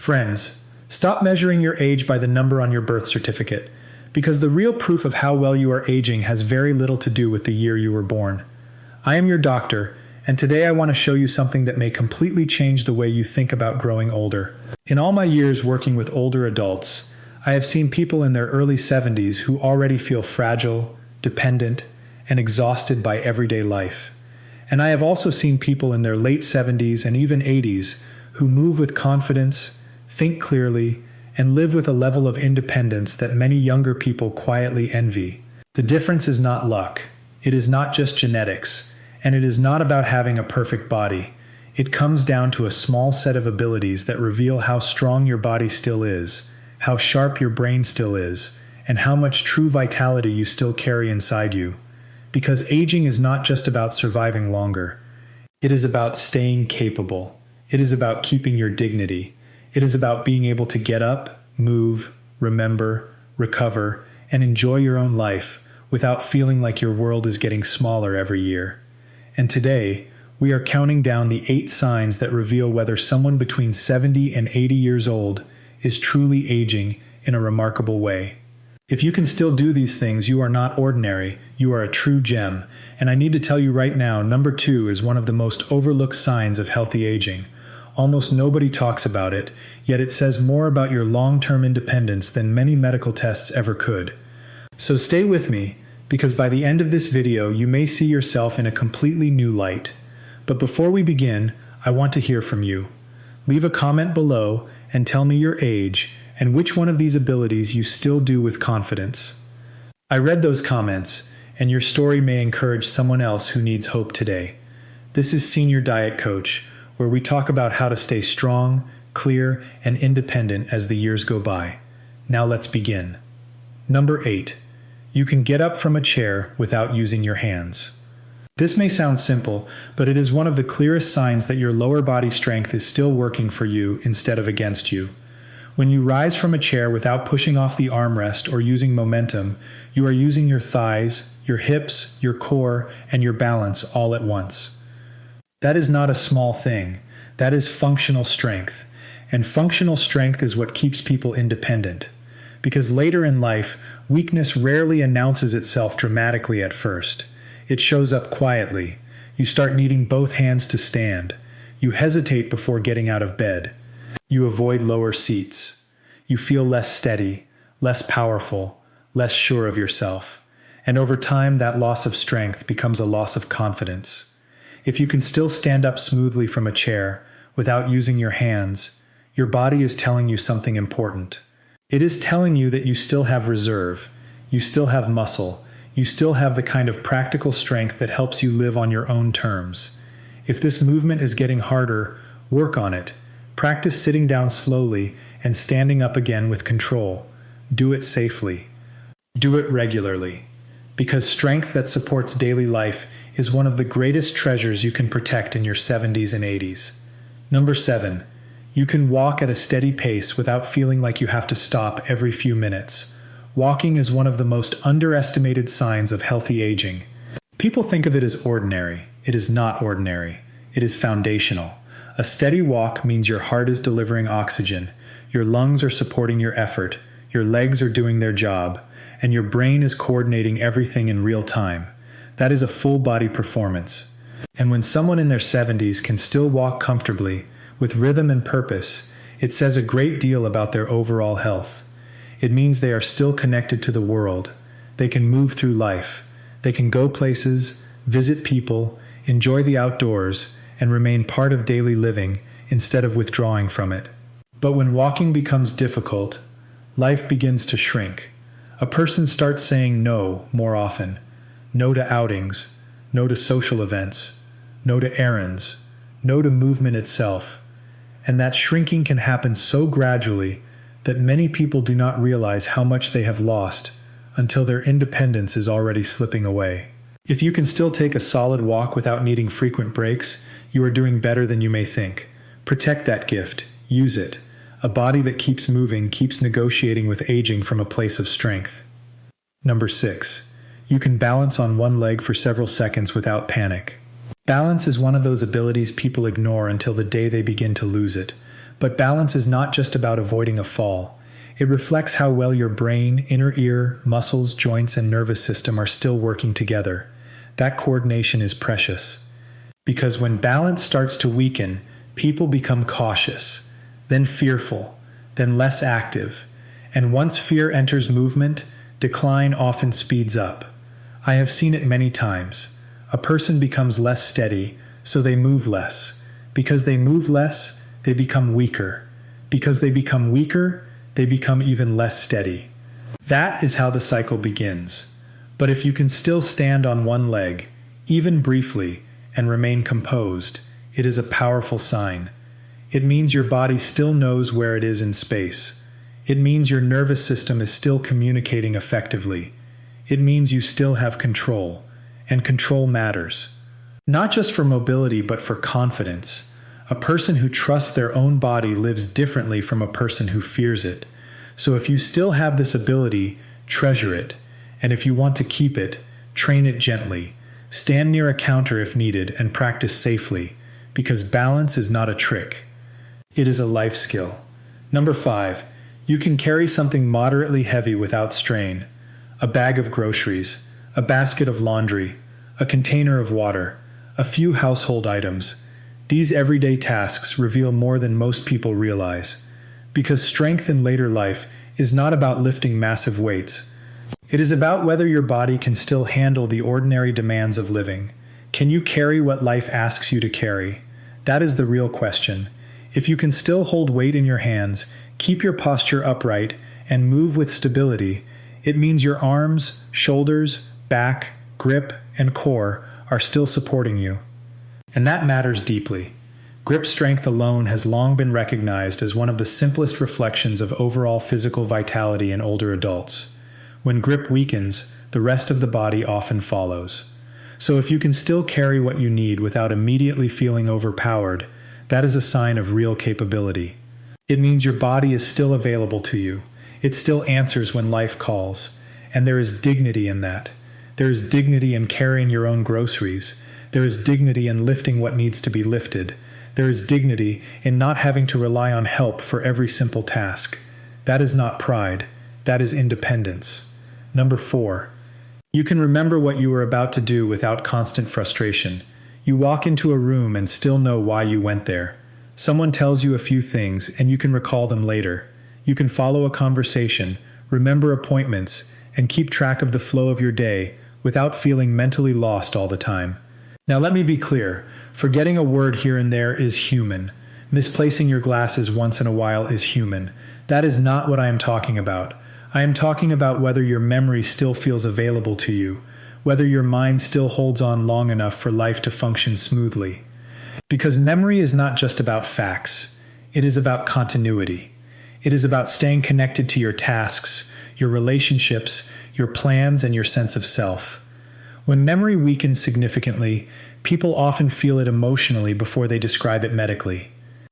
Friends, stop measuring your age by the number on your birth certificate, because the real proof of how well you are aging has very little to do with the year you were born. I am your doctor, and today I want to show you something that may completely change the way you think about growing older. In all my years working with older adults, I have seen people in their early 70s who already feel fragile, dependent, and exhausted by everyday life. And I have also seen people in their late 70s and even 80s who move with confidence, think clearly, and live with a level of independence that many younger people quietly envy. The difference is not luck. It is not just genetics, and it is not about having a perfect body. It comes down to a small set of abilities that reveal how strong your body still is, how sharp your brain still is, and how much true vitality you still carry inside you. Because aging is not just about surviving longer. It is about staying capable. It is about keeping your dignity. It is about being able to get up, move, remember, recover, and enjoy your own life without feeling like your world is getting smaller every year. And today, we are counting down the 8 signs that reveal whether someone between 70 and 80 years old is truly aging in a remarkable way. If you can still do these things, you are not ordinary, you are a true gem. And I need to tell you right now, number 2 is one of the most overlooked signs of healthy aging. Almost nobody talks about it, yet it says more about your long-term independence than many medical tests ever could. So stay with me, because by the end of this video, you may see yourself in a completely new light. But before we begin, I want to hear from you. Leave a comment below and tell me your age and which one of these abilities you still do with confidence. I read those comments, and your story may encourage someone else who needs hope today. This is Senior Diet Coach, where we talk about how to stay strong, clear, and independent as the years go by. Now let's begin. Number 8. You can get up from a chair without using your hands. This may sound simple, but it is one of the clearest signs that your lower body strength is still working for you instead of against you. When you rise from a chair without pushing off the armrest or using momentum, you are using your thighs, your hips, your core, and your balance all at once. That is not a small thing. That is functional strength. And functional strength is what keeps people independent. Because later in life, weakness rarely announces itself dramatically at first. It shows up quietly. You start needing both hands to stand. You hesitate before getting out of bed. You avoid lower seats. You feel less steady, less powerful, less sure of yourself. And over time, that loss of strength becomes a loss of confidence. If you can still stand up smoothly from a chair without using your hands, your body is telling you something important. It is telling you that you still have reserve, you still have muscle, you still have the kind of practical strength that helps you live on your own terms. If this movement is getting harder, work on it. Practice sitting down slowly and standing up again with control. Do it safely. Do it regularly. Because strength that supports daily life is one of the greatest treasures you can protect in your 70s and 80s. Number 7. You can walk at a steady pace without feeling like you have to stop every few minutes. Walking is one of the most underestimated signs of healthy aging. People think of it as ordinary. It is not ordinary. It is foundational. A steady walk means your heart is delivering oxygen, your lungs are supporting your effort, your legs are doing their job, and your brain is coordinating everything in real time. That is a full-body performance. And when someone in their 70s can still walk comfortably, with rhythm and purpose, it says a great deal about their overall health. It means they are still connected to the world. They can move through life. They can go places, visit people, enjoy the outdoors, and remain part of daily living instead of withdrawing from it. But when walking becomes difficult, life begins to shrink. A person starts saying no more often. No to outings, no to social events, no to errands, no to movement itself. And that shrinking can happen so gradually that many people do not realize how much they have lost until their independence is already slipping away. If you can still take a solid walk without needing frequent breaks, you are doing better than you may think. Protect that gift. Use it. A body that keeps moving keeps negotiating with aging from a place of strength. Number 6. You can balance on one leg for several seconds without panic. Balance is one of those abilities people ignore until the day they begin to lose it. But balance is not just about avoiding a fall. It reflects how well your brain, inner ear, muscles, joints, and nervous system are still working together. That coordination is precious. Because when balance starts to weaken, people become cautious, then fearful, then less active. And once fear enters movement, decline often speeds up. I have seen it many times. A person becomes less steady, so they move less. Because they move less, they become weaker. Because they become weaker, they become even less steady. That is how the cycle begins. But if you can still stand on one leg, even briefly, and remain composed, it is a powerful sign. It means your body still knows where it is in space. It means your nervous system is still communicating effectively. It means you still have control, and control matters. Not just for mobility, but for confidence. A person who trusts their own body lives differently from a person who fears it. So if you still have this ability, treasure it. And if you want to keep it, train it gently. Stand near a counter if needed and practice safely, because balance is not a trick. It is a life skill. Number 5, you can carry something moderately heavy without strain. A bag of groceries, a basket of laundry, a container of water, a few household items. These everyday tasks reveal more than most people realize. Because strength in later life is not about lifting massive weights. It is about whether your body can still handle the ordinary demands of living. Can you carry what life asks you to carry? That is the real question. If you can still hold weight in your hands, keep your posture upright, and move with stability, it means your arms, shoulders, back, grip, and core are still supporting you. And that matters deeply. Grip strength alone has long been recognized as one of the simplest reflections of overall physical vitality in older adults. When grip weakens, the rest of the body often follows. So if you can still carry what you need without immediately feeling overpowered, that is a sign of real capability. It means your body is still available to you. It still answers when life calls. And there is dignity in that. There is dignity in carrying your own groceries. There is dignity in lifting what needs to be lifted. There is dignity in not having to rely on help for every simple task. That is not pride. That is independence. Number 4. You can remember what you were about to do without constant frustration. You walk into a room and still know why you went there. Someone tells you a few things and you can recall them later. You can follow a conversation, remember appointments, and keep track of the flow of your day without feeling mentally lost all the time. Now let me be clear, forgetting a word here and there is human. Misplacing your glasses once in a while is human. That is not what I am talking about. I am talking about whether your memory still feels available to you, whether your mind still holds on long enough for life to function smoothly. Because memory is not just about facts, it is about continuity. It is about staying connected to your tasks, your relationships, your plans, and your sense of self. When memory weakens significantly, people often feel it emotionally before they describe it medically.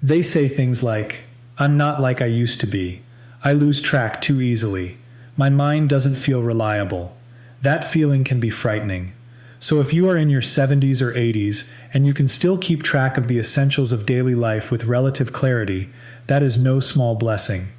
They say things like, "I'm not like I used to be. I lose track too easily. My mind doesn't feel reliable." That feeling can be frightening. So if you are in your 70s or 80s and you can still keep track of the essentials of daily life with relative clarity, that is no small blessing.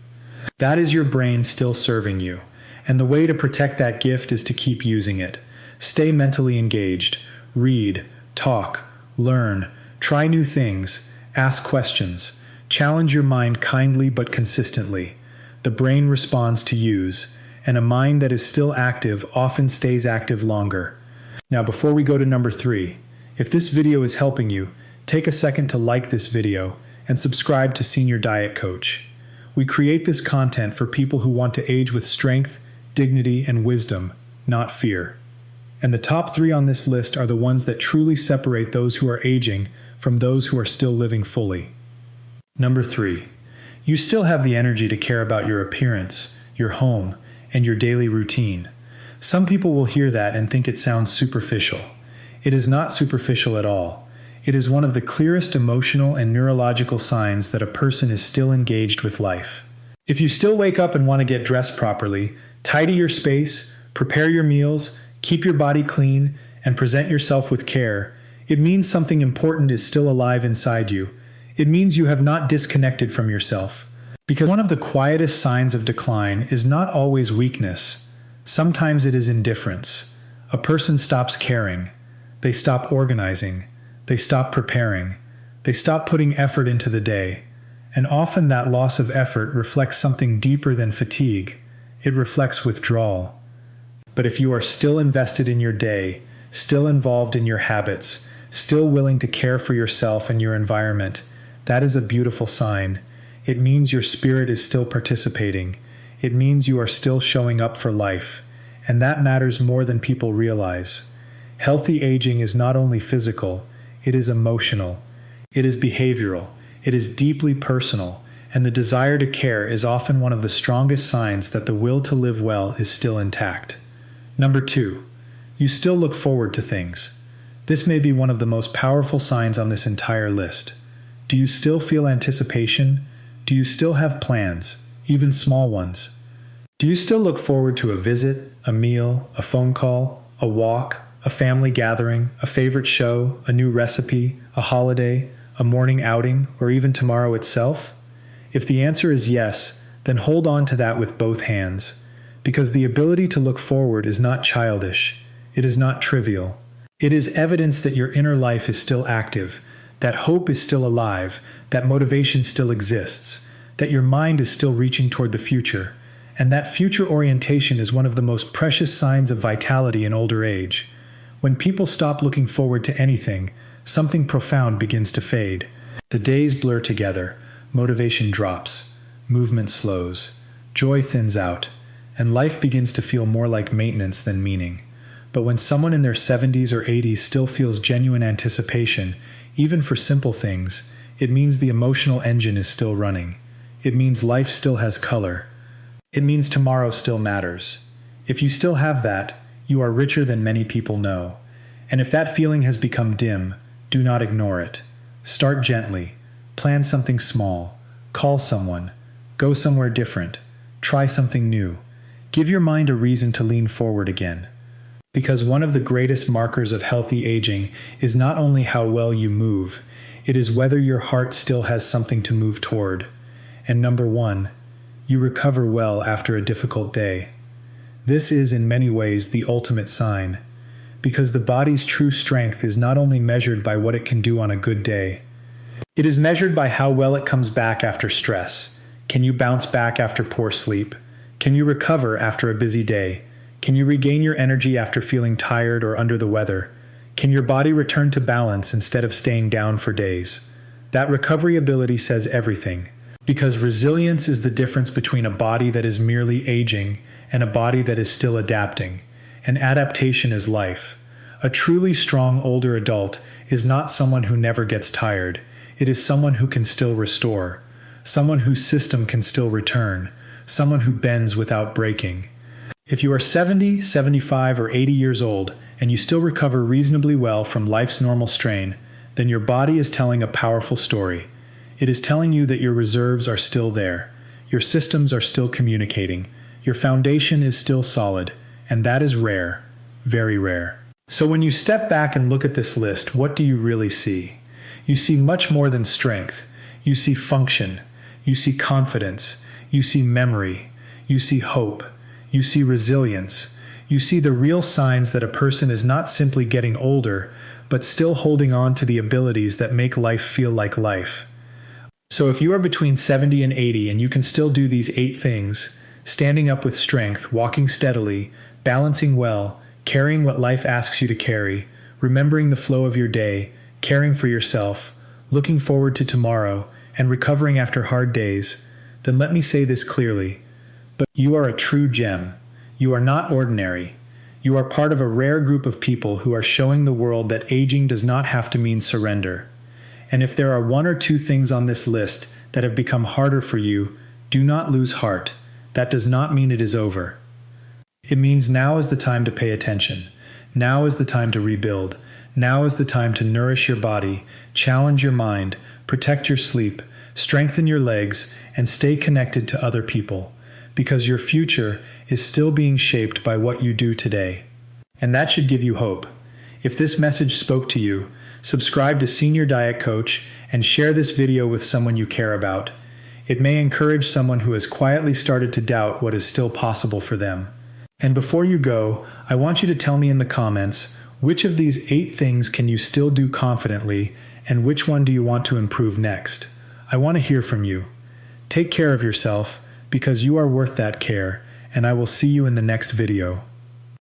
That is your brain still serving you. And the way to protect that gift is to keep using it. Stay mentally engaged. Read, talk, learn, try new things, ask questions. Challenge your mind kindly but consistently. The brain responds to use, and a mind that is still active often stays active longer. Now before we go to number 3, if this video is helping you, take a second to like this video and subscribe to Senior Diet Coach. We create this content for people who want to age with strength, dignity, and wisdom, not fear. And the top 3 on this list are the ones that truly separate those who are aging from those who are still living fully. Number 3. You still have the energy to care about your appearance, your home, and your daily routine. Some people will hear that and think it sounds superficial. It is not superficial at all. It is one of the clearest emotional and neurological signs that a person is still engaged with life. If you still wake up and want to get dressed properly, tidy your space, prepare your meals, keep your body clean, and present yourself with care, it means something important is still alive inside you. It means you have not disconnected from yourself. Because one of the quietest signs of decline is not always weakness. Sometimes it is indifference. A person stops caring. They stop organizing. They stop preparing. They stop putting effort into the day. And often that loss of effort reflects something deeper than fatigue. It reflects withdrawal. But if you are still invested in your day, still involved in your habits, still willing to care for yourself and your environment, that is a beautiful sign. It means your spirit is still participating. It means you are still showing up for life. And that matters more than people realize. Healthy aging is not only physical, it is emotional. It is behavioral. It is deeply personal. And the desire to care is often one of the strongest signs that the will to live well is still intact. Number 2, you still look forward to things. This may be one of the most powerful signs on this entire list. Do you still feel anticipation? Do you still have plans, even small ones? Do you still look forward to a visit, a meal, a phone call, a walk, a family gathering, a favorite show, a new recipe, a holiday, a morning outing, or even tomorrow itself? If the answer is yes, then hold on to that with both hands. Because the ability to look forward is not childish. It is not trivial. It is evidence that your inner life is still active, that hope is still alive, that motivation still exists, that your mind is still reaching toward the future, and that future orientation is one of the most precious signs of vitality in older age. When people stop looking forward to anything, something profound begins to fade. The days blur together, motivation drops, movement slows, joy thins out, and life begins to feel more like maintenance than meaning. But when someone in their 70s or 80s still feels genuine anticipation, even for simple things, it means the emotional engine is still running. It means life still has color. It means tomorrow still matters. If you still have that, you are richer than many people know. And if that feeling has become dim, do not ignore it. Start gently. Plan something small. Call someone. Go somewhere different. Try something new. Give your mind a reason to lean forward again. Because one of the greatest markers of healthy aging is not only how well you move, it is whether your heart still has something to move toward. And number 1, you recover well after a difficult day. This is in many ways the ultimate sign, because the body's true strength is not only measured by what it can do on a good day. It is measured by how well it comes back after stress. Can you bounce back after poor sleep? Can you recover after a busy day? Can you regain your energy after feeling tired or under the weather? Can your body return to balance instead of staying down for days? That recovery ability says everything, because resilience is the difference between a body that is merely aging and a body that is still adapting. And adaptation is life. A truly strong older adult is not someone who never gets tired. It is someone who can still restore, someone whose system can still return, someone who bends without breaking. If you are 70, 75, or 80 years old, and you still recover reasonably well from life's normal strain, then your body is telling a powerful story. It is telling you that your reserves are still there, your systems are still communicating, your foundation is still solid, and that is rare, very rare. So when you step back and look at this list, what do you really see? You see much more than strength. You see function. You see confidence. You see memory. You see hope. You see resilience. You see the real signs that a person is not simply getting older, but still holding on to the abilities that make life feel like life. So if you are between 70 and 80 and you can still do these 8 things, standing up with strength, walking steadily, balancing well, carrying what life asks you to carry, remembering the flow of your day, caring for yourself, looking forward to tomorrow, and recovering after hard days, then let me say this clearly. But you are a true gem. You are not ordinary. You are part of a rare group of people who are showing the world that aging does not have to mean surrender. And if there are 1 or 2 things on this list that have become harder for you, do not lose heart. That does not mean it is over. It means now is the time to pay attention. Now is the time to rebuild. Now is the time to nourish your body, challenge your mind, protect your sleep, strengthen your legs, and stay connected to other people. Because your future is still being shaped by what you do today. And that should give you hope. If this message spoke to you, subscribe to Senior Diet Coach, and share this video with someone you care about. It may encourage someone who has quietly started to doubt what is still possible for them. And before you go, I want you to tell me in the comments, which of these 8 things can you still do confidently, and which one do you want to improve next? I want to hear from you. Take care of yourself, because you are worth that care, and I will see you in the next video.